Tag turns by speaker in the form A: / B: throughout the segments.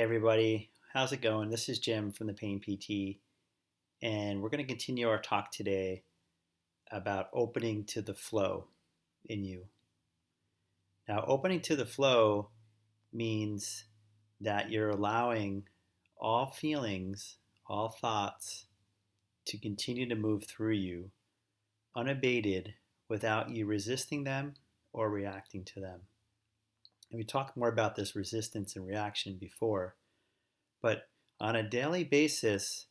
A: Everybody, how's it going? This is Jim from the Pain PT, and we're going to continue our talk today about opening to the flow in you. Now, opening to the flow means that you're allowing all feelings, all thoughts to continue to move through you unabated without you resisting them or reacting to them. And we talked more about this resistance and reaction before, but on a daily basis,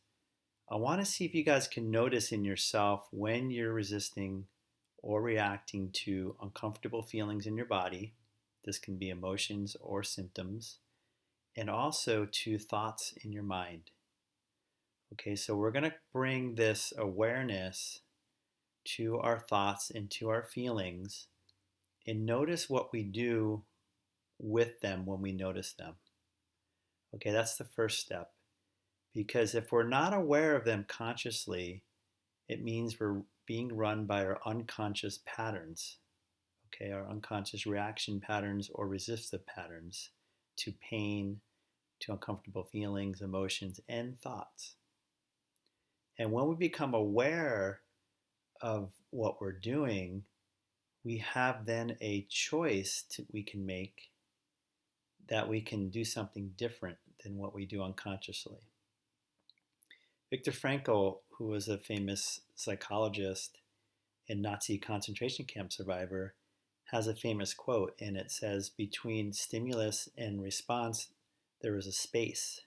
A: I want to see if you guys can notice in yourself when you're resisting or reacting to uncomfortable feelings in your body. This can be emotions or symptoms, and also to thoughts in your mind. Okay, so we're going to bring this awareness to our thoughts and to our feelings and notice what we do with them when we notice them. Okay, that's the first step. Because if we're not aware of them consciously, it means we're being run by our unconscious patterns, okay, our unconscious reaction patterns or resistive patterns to pain, to uncomfortable feelings, emotions, and thoughts. And when we become aware of what we're doing, we have then a choice we can make that we can do something different than what we do unconsciously. Viktor Frankl, who was a famous psychologist and Nazi concentration camp survivor, has a famous quote, and it says, "Between stimulus and response, there is a space.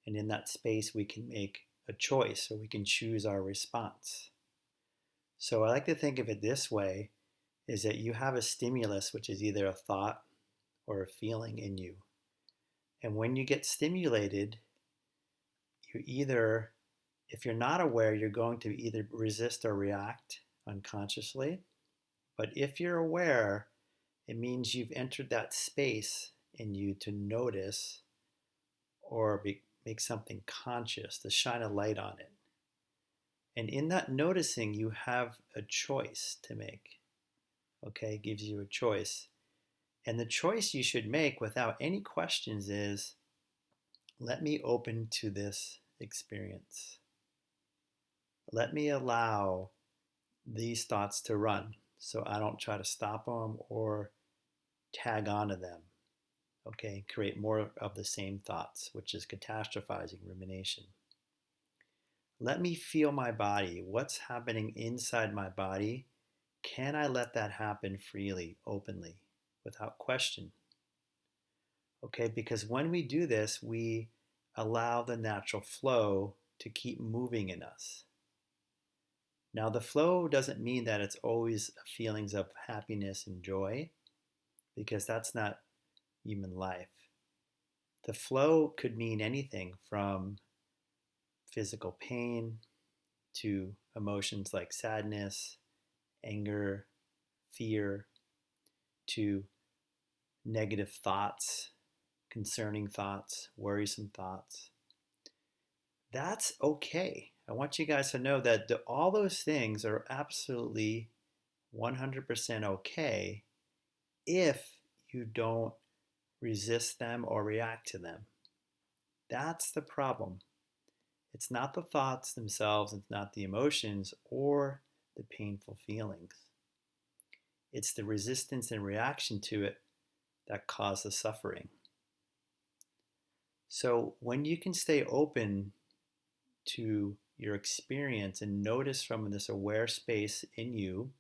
A: And in that space, we can make a choice, or we can choose our response." So I like to think of it this way, is that you have a stimulus, which is either a thought or a feeling in you. And when you get stimulated, you either, if you're not aware, you're going to either resist or react unconsciously. But if you're aware, it means you've entered that space in you to notice or make something conscious, to shine a light on it. And in that noticing, you have a choice to make. Okay, it gives you a choice. And the choice you should make without any questions is, let me open to this experience. Let me allow these thoughts to run so I don't try to stop them or tag onto them. Okay, create more of the same thoughts, which is catastrophizing, rumination. Let me feel my body. What's happening inside my body? Can I let that happen freely, openly, without question? Okay, because when we do this, we allow the natural flow to keep moving in us. Now, the flow doesn't mean that it's always feelings of happiness and joy, because that's not human life. The flow could mean anything from physical pain to emotions like sadness, anger, fear, to negative thoughts, concerning thoughts, worrisome thoughts. That's okay. I want you guys to know that all those things are absolutely 100% okay if you don't resist them or react to them. That's the problem. It's not the thoughts themselves, it's not the emotions or the painful feelings. It's the resistance and reaction to it that cause the suffering. So when you can stay open to your experience and notice from this aware space in you,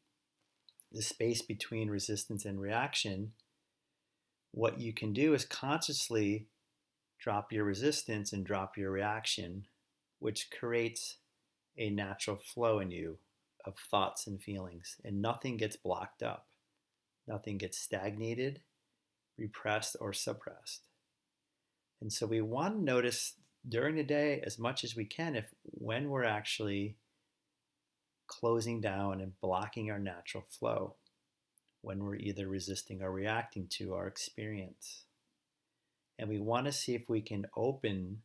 A: the space between resistance and reaction, what you can do is consciously drop your resistance and drop your reaction, which creates a natural flow in you of thoughts and feelings, and nothing gets blocked up. Nothing gets stagnated, repressed, or suppressed. And so we want to notice during the day as much as we can if when we're actually closing down and blocking our natural flow, when we're either resisting or reacting to our experience. And we want to see if we can open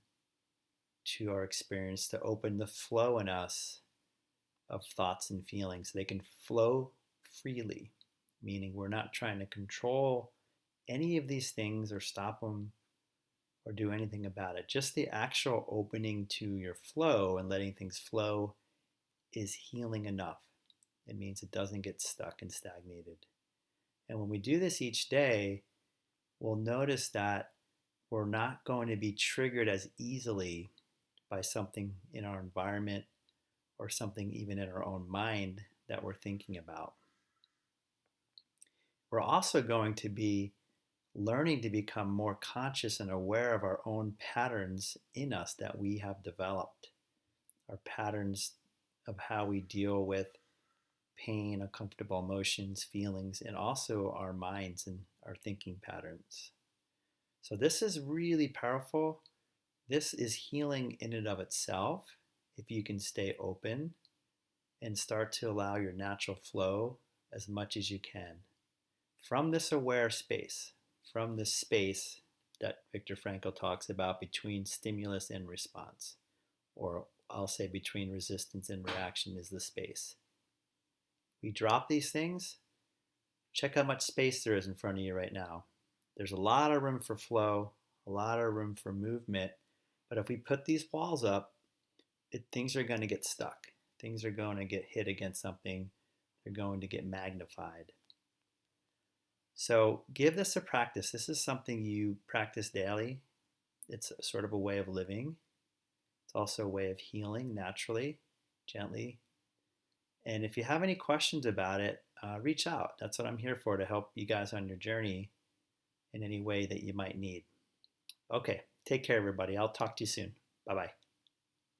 A: to our experience, to open the flow in us of thoughts and feelings. They can flow freely, meaning we're not trying to control any of these things or stop them or do anything about it. Just the actual opening to your flow and letting things flow is healing enough. It means it doesn't get stuck and stagnated. And when we do this each day, we'll notice that we're not going to be triggered as easily by something in our environment or something even in our own mind that we're thinking about. We're also going to be learning to become more conscious and aware of our own patterns in us that we have developed, our patterns of how we deal with pain, uncomfortable emotions, feelings, and also our minds and our thinking patterns. So, this is really powerful. This is healing in and of itself if you can stay open and start to allow your natural flow as much as you can from this aware space, from this space that Viktor Frankl talks about between stimulus and response, or I'll say between resistance and reaction is the space. We drop these things, check how much space there is in front of you right now. There's a lot of room for flow, a lot of room for movement, but if we put these walls up, things are going to get stuck. Things are going to get hit against something. They're going to get magnified. So give this a practice. This is something you practice daily. It's sort of a way of living. It's also a way of healing naturally, gently. And if you have any questions about it, reach out. That's what I'm here for, to help you guys on your journey in any way that you might need. Okay, take care, everybody. I'll talk to you soon. Bye-bye.